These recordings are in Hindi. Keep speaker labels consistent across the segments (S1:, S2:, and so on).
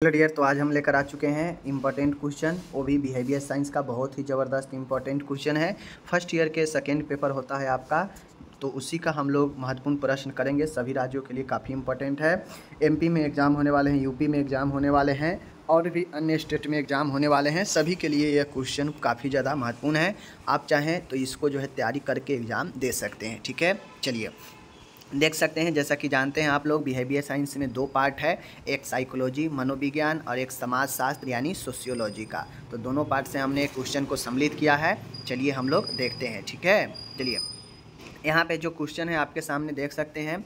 S1: हेलो डियर, तो आज हम लेकर आ चुके हैं इम्पॉर्टेंट क्वेश्चन, वो भी बिहेवियर साइंस का बहुत ही ज़बरदस्त इम्पॉर्टेंट क्वेश्चन है। फर्स्ट ईयर के सेकेंड पेपर होता है आपका, तो उसी का हम लोग महत्वपूर्ण प्रश्न करेंगे। सभी राज्यों के लिए काफ़ी इम्पोर्टेंट है। एमपी में एग्ज़ाम होने वाले हैं, यूपी में एग्ज़ाम होने वाले हैं और भी अन्य स्टेट में एग्ज़ाम होने वाले हैं। सभी के लिए यह क्वेश्चन काफ़ी ज़्यादा महत्वपूर्ण है। आप चाहें तो इसको जो है तैयारी करके एग्ज़ाम दे सकते हैं। ठीक है, चलिए देख सकते हैं। जैसा कि जानते हैं आप लोग, बिहेवियर साइंस में दो पार्ट है, एक साइकोलॉजी मनोविज्ञान और एक समाजशास्त्र यानी सोशियोलॉजी का। तो दोनों पार्ट से हमने क्वेश्चन को सम्मिलित किया है। चलिए हम लोग देखते हैं। ठीक है, चलिए यहाँ पे जो क्वेश्चन है आपके सामने देख सकते हैं।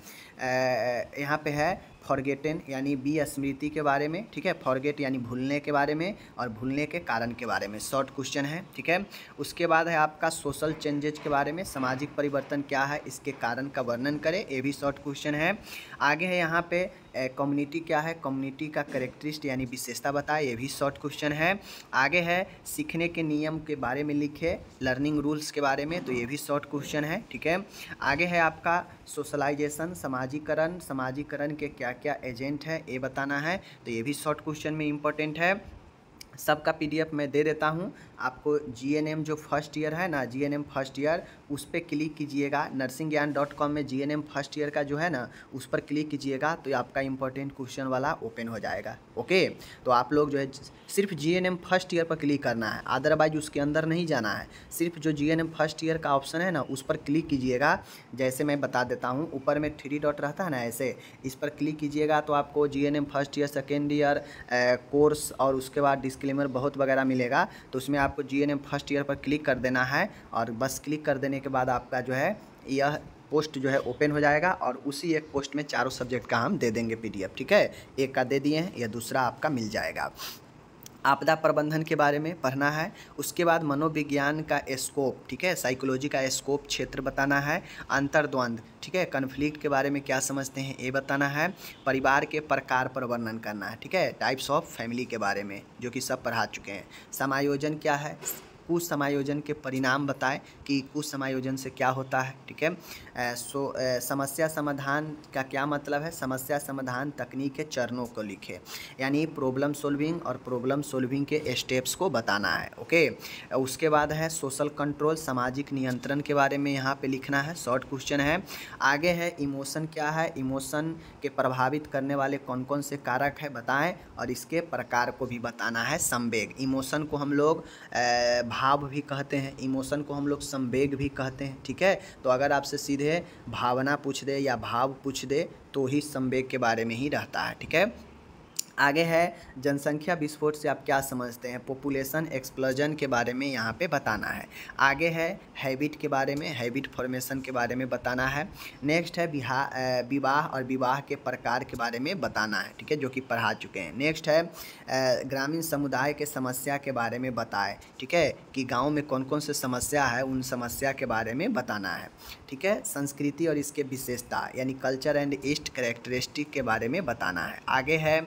S1: यहाँ पे है फॉरगेटन यानी विस्मृति के बारे में। ठीक है, फॉरगेट यानी भूलने के बारे में और भूलने के कारण के बारे में शॉर्ट क्वेश्चन है। ठीक है, उसके बाद है आपका सोशल चेंजेज के बारे में, सामाजिक परिवर्तन क्या है इसके कारण का वर्णन करें, ये भी शॉर्ट क्वेश्चन है। आगे है यहाँ पे कम्युनिटी क्या है, कम्युनिटी का कैरेक्टरिस्ट यानी विशेषता बताए, ये भी शॉर्ट क्वेश्चन है। आगे है सीखने के नियम के बारे में लिखे, लर्निंग रूल्स के बारे में, तो ये भी शॉर्ट क्वेश्चन है। ठीक है, आगे है आपका सोशलाइजेशन समाजीकरण, समाजीकरण के क्या क्या एजेंट है ये बताना है, तो ये भी शॉर्ट क्वेश्चन में इम्पोर्टेंट है। सबका पीडीएफ मैं दे देता हूँ आपको। जीएनएम जो फर्स्ट ईयर है ना, जीएनएम फर्स्ट ईयर, उस पर क्लिक कीजिएगा। नर्सिंगज्ञान.com में जीएनएम फर्स्ट ईयर का जो है ना, उस पर क्लिक कीजिएगा तो आपका इंपॉर्टेंट क्वेश्चन वाला ओपन हो जाएगा। ओके, तो आप लोग जो है सिर्फ जीएनएम फर्स्ट ईयर पर क्लिक करना है, अदरवाइज उसके अंदर नहीं जाना है। सिर्फ जो जीएनएम फर्स्ट ईयर का ऑप्शन है ना, उस पर क्लिक कीजिएगा। जैसे मैं बता देता हूँ, ऊपर में 3 डॉट रहता है ना, ऐसे इस पर क्लिक कीजिएगा तो आपको GNM first year second year course और उसके बाद डिस्क्लेमर बहुत वगैरह मिलेगा। तो उसमें आपको जीएनएम फर्स्ट ईयर पर क्लिक कर देना है और बस क्लिक कर देने के बाद आपका जो है यह पोस्ट जो है ओपन हो जाएगा और उसी एक पोस्ट में चारों सब्जेक्ट का हम दे देंगे पीडीएफ। ठीक है, एक का दे दिए हैं, या दूसरा आपका मिल जाएगा। आपदा प्रबंधन के बारे में पढ़ना है। उसके बाद मनोविज्ञान का स्कोप, ठीक है, साइकोलॉजी का स्कोप क्षेत्र बताना है। अंतर्द्वंद, ठीक है, कन्फ्लिक्ट के बारे में क्या समझते हैं ये बताना है। परिवार के प्रकार पर वर्णन करना है। ठीक है, टाइप्स ऑफ फैमिली के बारे में, जो कि सब पढ़ा चुके हैं। समायोजन क्या है, कुछ समायोजन के परिणाम बताएं कि कुछ समायोजन से क्या होता है। ठीक है, समस्या समाधान का क्या मतलब है, समस्या समाधान तकनीक के चरणों को लिखे, यानी प्रॉब्लम सॉल्विंग और प्रॉब्लम सॉल्विंग के स्टेप्स को बताना है। ओके, उसके बाद है सोशल कंट्रोल, सामाजिक नियंत्रण के बारे में यहाँ पे लिखना है, शॉर्ट क्वेश्चन है। आगे है इमोशन क्या है, इमोशन के प्रभावित करने वाले कौन कौन से कारक है बताएं और इसके प्रकार को भी बताना है। संवेग, इमोशन को हम लोग भाव भी कहते हैं, इमोशन को हम लोग संवेग भी कहते हैं। ठीक है, तो अगर आपसे सीधे भावना पूछ दे या भाव पूछ दे तो ही संवेग के बारे में ही रहता है। ठीक है, आगे है जनसंख्या विस्फोट से आप क्या समझते हैं, पॉपुलेशन एक्सप्लोजन के बारे में यहाँ पे बताना है। आगे है हैबिट के बारे में, हैबिट फॉर्मेशन के बारे में बताना है। नेक्स्ट है विवाह और विवाह के प्रकार के बारे में बताना है। ठीक है, जो कि पढ़ा चुके हैं। नेक्स्ट है ग्रामीण समुदाय के समस्या के बारे में बताएं। ठीक है, कि गाँव में कौन कौन से समस्या है, उन समस्या के बारे में बताना है। ठीक है, संस्कृति और इसके विशेषता यानी कल्चर एंड ईस्ट कैरेक्टरिस्टिक के बारे में बताना है। आगे है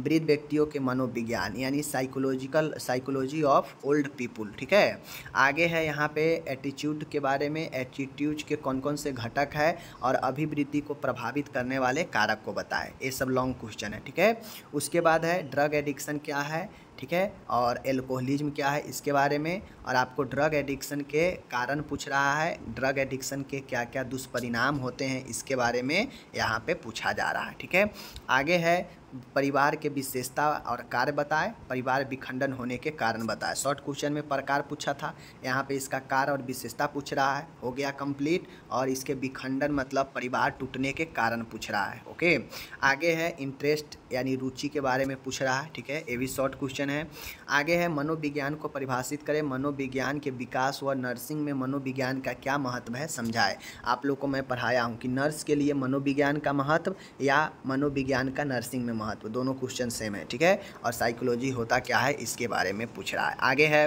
S1: वृद्ध व्यक्तियों के मनोविज्ञान यानी साइकोलॉजी ऑफ ओल्ड पीपुल। ठीक है, आगे है यहाँ पे एटीट्यूड के बारे में, एटीट्यूड के कौन कौन से घटक है और अभिवृद्धि को प्रभावित करने वाले कारक को बताएं। ये सब लॉन्ग क्वेश्चन है। ठीक है, उसके बाद है ड्रग एडिक्शन क्या है, ठीक है, और एल्कोहलिज्म क्या है इसके बारे में, और आपको ड्रग एडिक्शन के कारण पूछ रहा है, ड्रग एडिक्शन के क्या क्या दुष्परिणाम होते हैं इसके बारे में यहाँ पे पूछा जा रहा है। ठीक है, आगे है परिवार के विशेषता और कार्य बताएं, परिवार विखंडन होने के कारण बताएं। शॉर्ट क्वेश्चन में प्रकार पूछा था, यहाँ पे इसका कार्य और विशेषता पूछ रहा है, हो गया कंप्लीट। और इसके विखंडन मतलब परिवार टूटने के कारण पूछ रहा है। ओके, आगे है इंटरेस्ट यानी रुचि के बारे में पूछ रहा है। ठीक है, ये भी शॉर्ट क्वेश्चन है। आगे है मनोविज्ञान को परिभाषित करें, मनोविज्ञान के विकास व नर्सिंग में मनोविज्ञान का क्या महत्व है समझाए। आप लोग को मैं पढ़ाया हूँ कि नर्स के लिए मनोविज्ञान का महत्व या मनोविज्ञान का नर्सिंग में महत्व, दोनों क्वेश्चन सेम है। ठीक है, और साइकोलॉजी होता क्या है इसके बारे में पूछ रहा है। आगे है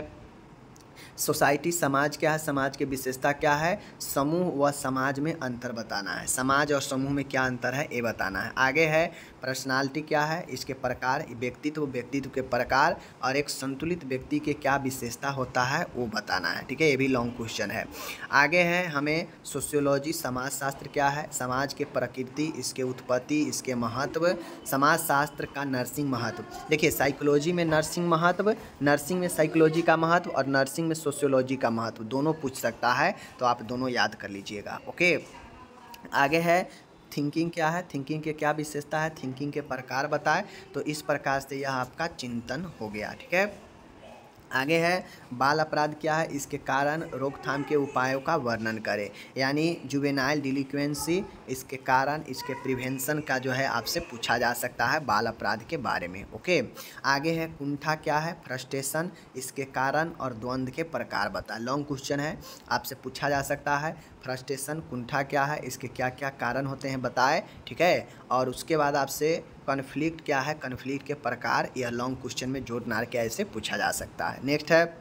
S1: सोसाइटी, समाज क्या है, समाज की विशेषता क्या है, समूह व समाज में अंतर बताना है, समाज और समूह में क्या अंतर है ये बताना है। आगे है पर्सनालिटी क्या है, इसके प्रकार, व्यक्तित्व के प्रकार और एक संतुलित व्यक्ति के क्या विशेषता होता है वो बताना है। ठीक है, ये भी लॉन्ग क्वेश्चन है। आगे है हमें सोशियोलॉजी, समाजशास्त्र क्या है, समाज के प्रकृति, इसके उत्पत्ति, इसके महत्व, समाजशास्त्र का नर्सिंग महत्व। देखिए साइकोलॉजी में नर्सिंग महत्व, नर्सिंग में साइकोलॉजी का महत्व और नर्सिंग में सोशियोलॉजी का महत्व दोनों पूछ सकता है, तो आप दोनों याद कर लीजिएगा। ओके, आगे है थिंकिंग क्या है, थिंकिंग के क्या विशेषता है, थिंकिंग के प्रकार बताए, तो इस प्रकार से यह आपका चिंतन हो गया। ठीक है, आगे है बाल अपराध क्या है, इसके कारण, रोकथाम के उपायों का वर्णन करें, यानी जुवेनाइल डिलिक्वेंसी, इसके कारण, इसके प्रिवेंशन का जो है आपसे पूछा जा सकता है बाल अपराध के बारे में। ओके, आगे है कुंठा क्या है, फ्रस्ट्रेशन, इसके कारण और द्वंद्व के प्रकार बताएं। लॉन्ग क्वेश्चन है, आपसे पूछा जा सकता है फ्रस्ट्रेशन, कुंठा क्या है, इसके क्या क्या कारण होते हैं बताएं। ठीक है, और उसके बाद आपसे कॉन्फ्लिक्ट क्या है, कॉन्फ्लिक्ट के प्रकार, यह लॉन्ग क्वेश्चन में जोड़ नार के ऐसे पूछा जा सकता है। नेक्स्ट है,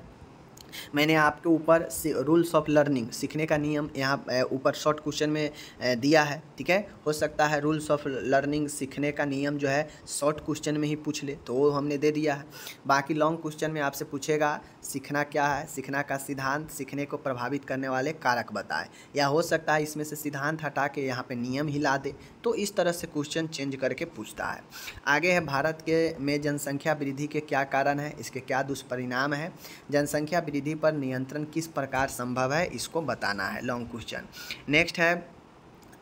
S1: मैंने आपके ऊपर रूल्स ऑफ लर्निंग, सीखने का नियम यहाँ ऊपर शॉर्ट क्वेश्चन में दिया है। ठीक है, हो सकता है रूल्स ऑफ लर्निंग, सीखने का नियम जो है शॉर्ट क्वेश्चन में ही पूछ ले, तो वो हमने दे दिया है। बाकी लॉन्ग क्वेश्चन में आपसे पूछेगा सीखना क्या है, सीखना का सिद्धांत, सीखने को प्रभावित करने वाले कारक बताएं, या हो सकता है इसमें से सिद्धांत हटा के यहाँ पे नियम ही ला दे, तो इस तरह से क्वेश्चन चेंज करके पूछता है। आगे है भारत के में जनसंख्या वृद्धि के क्या कारण है, इसके क्या दुष्परिणाम है, जनसंख्या वृद्धि पर नियंत्रण किस प्रकार संभव है, इसको बताना है, लॉन्ग क्वेश्चन। नेक्स्ट है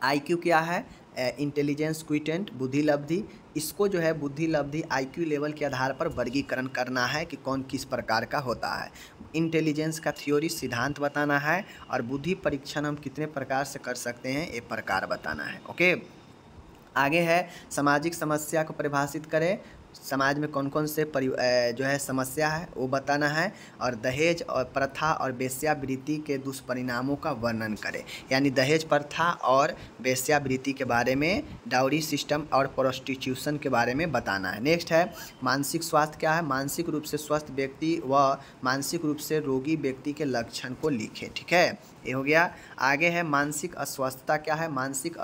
S1: आईक्यू क्या है, इंटेलिजेंस क्विटेंट, बुद्धि लब्धि, इसको जो है बुद्धि लब्धि आईक्यू लेवल के आधार पर वर्गीकरण करना है कि कौन किस प्रकार का होता है। इंटेलिजेंस का थ्योरी, सिद्धांत बताना है, और बुद्धि परीक्षण हम कितने प्रकार से कर सकते हैं ये प्रकार बताना है। ओके, आगे है सामाजिक समस्या को परिभाषित करें, समाज में कौन कौन से जो है समस्या है वो बताना है, और दहेज और प्रथा और वेश्यावृत्ति के दुष्परिणामों का वर्णन करें, यानी दहेज प्रथा और वेश्यावृत्ति के बारे में, डाउरी सिस्टम और प्रोस्टिट्यूशन के बारे में बताना है। नेक्स्ट है मानसिक स्वास्थ्य क्या है, मानसिक रूप से स्वस्थ व्यक्ति व मानसिक रूप से रोगी व्यक्ति के लक्षण को लिखें। ठीक है, ये हो गया। आगे है मानसिक अस्वस्थता क्या है, मानसिक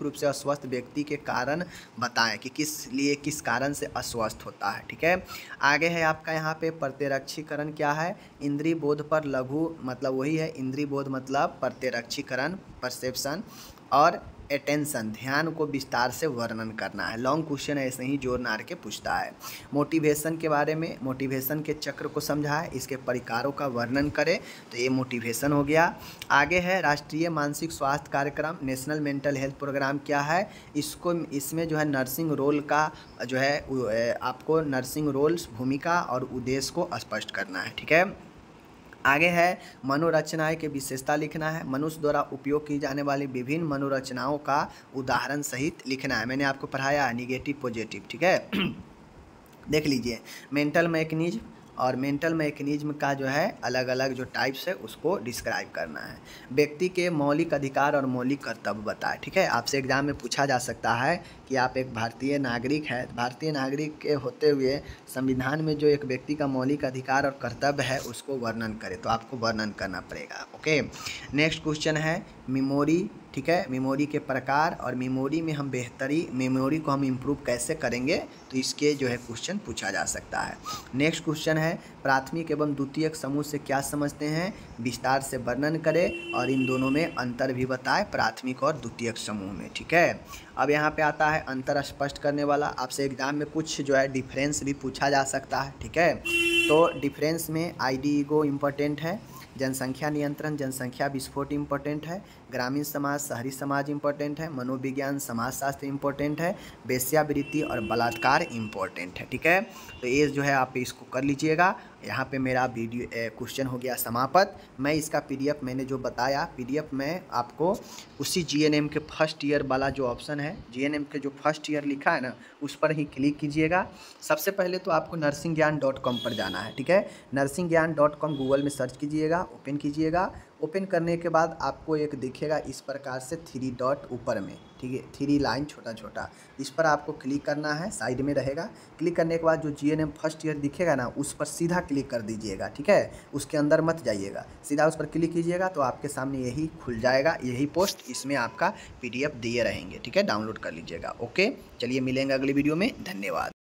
S1: रूप से अस्वस्थ व्यक्ति के कारण बताएं कि किस कारण से अस्वस्थ होता है। ठीक है, आगे है आपका यहाँ पे प्रत्यक्षीकरण क्या है, इंद्रिय बोध पर लघु, मतलब वही है इंद्रिय बोध मतलब प्रत्यक्षीकरण, परसेप्शन, और अटेंशन, ध्यान को विस्तार से वर्णन करना है। लॉन्ग क्वेश्चन ऐसे ही जोड़ नार के पूछता है। मोटिवेशन के बारे में, मोटिवेशन के चक्र को समझाए, इसके परिकारों का वर्णन करें, तो ये मोटिवेशन हो गया। आगे है राष्ट्रीय मानसिक स्वास्थ्य कार्यक्रम, नेशनल मेंटल हेल्थ प्रोग्राम क्या है, इसमें जो है नर्सिंग रोल का जो है आपको नर्सिंग रोल्स, भूमिका और उद्देश्य को स्पष्ट करना है। ठीक है, आगे है मनोरचनाएं के विशेषता लिखना है, मनुष्य द्वारा उपयोग की जाने वाली विभिन्न मनोरचनाओं का उदाहरण सहित लिखना है। मैंने आपको पढ़ाया है निगेटिव पॉजिटिव। ठीक है, देख लीजिए मेंटल मैकेनिज्म, और मेंटल मैकेनिज्म का जो है अलग अलग जो टाइप्स है उसको डिस्क्राइब करना है। व्यक्ति के मौलिक अधिकार और मौलिक कर्तव्य बताएं। ठीक है, आपसे एग्जाम में पूछा जा सकता है कि आप एक भारतीय नागरिक है, भारतीय नागरिक के होते हुए संविधान में जो एक व्यक्ति का मौलिक अधिकार और कर्तव्य है उसको वर्णन करें, तो आपको वर्णन करना पड़ेगा। ओके, नेक्स्ट क्वेश्चन है मेमोरी। ठीक है, मेमोरी के प्रकार, और मेमोरी में हम मेमोरी को हम इम्प्रूव कैसे करेंगे, तो इसके जो है क्वेश्चन पूछा जा सकता है। नेक्स्ट क्वेश्चन है प्राथमिक एवं द्वितीयक समूह से क्या समझते हैं, विस्तार से वर्णन करें और इन दोनों में अंतर भी बताएं, प्राथमिक और द्वितीयक समूह में। ठीक है, अब यहाँ पे आता है अंतर स्पष्ट करने वाला, आपसे एग्जाम में कुछ जो है डिफरेंस भी पूछा जा सकता है। ठीक है, तो डिफरेंस में आईडी ईगो इम्पोर्टेंट है, जनसंख्या नियंत्रण, जनसंख्या विस्फोट इम्पोर्टेंट है, ग्रामीण समाज, शहरी समाज इम्पोर्टेंट है, मनोविज्ञान, समाजशास्त्र इम्पोर्टेंट है, वेश्यावृत्ति और बलात्कार इम्पोर्टेंट है। ठीक है, तो ये जो है आप इसको कर लीजिएगा। यहाँ पे मेरा वीडियो क्वेश्चन हो गया समाप्त। मैं इसका पीडीएफ मैंने जो बताया, पीडीएफ में आपको उसी जीएनएम के फर्स्ट ईयर वाला जो ऑप्शन है, जीएनएम के जो फर्स्ट ईयर लिखा है ना, उस पर ही क्लिक कीजिएगा। सबसे पहले तो आपको nursingyan.com पर जाना है। ठीक है, nursingyan.com गूगल में सर्च कीजिएगा, ओपन कीजिएगा, ओपन करने के बाद आपको एक दिखेगा इस प्रकार से 3 डॉट ऊपर में, ठीक है, 3 लाइन छोटा छोटा, इस पर आपको क्लिक करना है, साइड में रहेगा। क्लिक करने के बाद जो जीएनएम फर्स्ट ईयर दिखेगा ना, उस पर सीधा क्लिक कर दीजिएगा, ठीक है, उसके अंदर मत जाइएगा, सीधा उस पर क्लिक कीजिएगा तो आपके सामने यही खुल जाएगा, यही पोस्ट, इसमें आपका PDF दिए रहेंगे, ठीक है, डाउनलोड कर लीजिएगा। ओके, चलिए मिलेंगे अगली वीडियो में, धन्यवाद।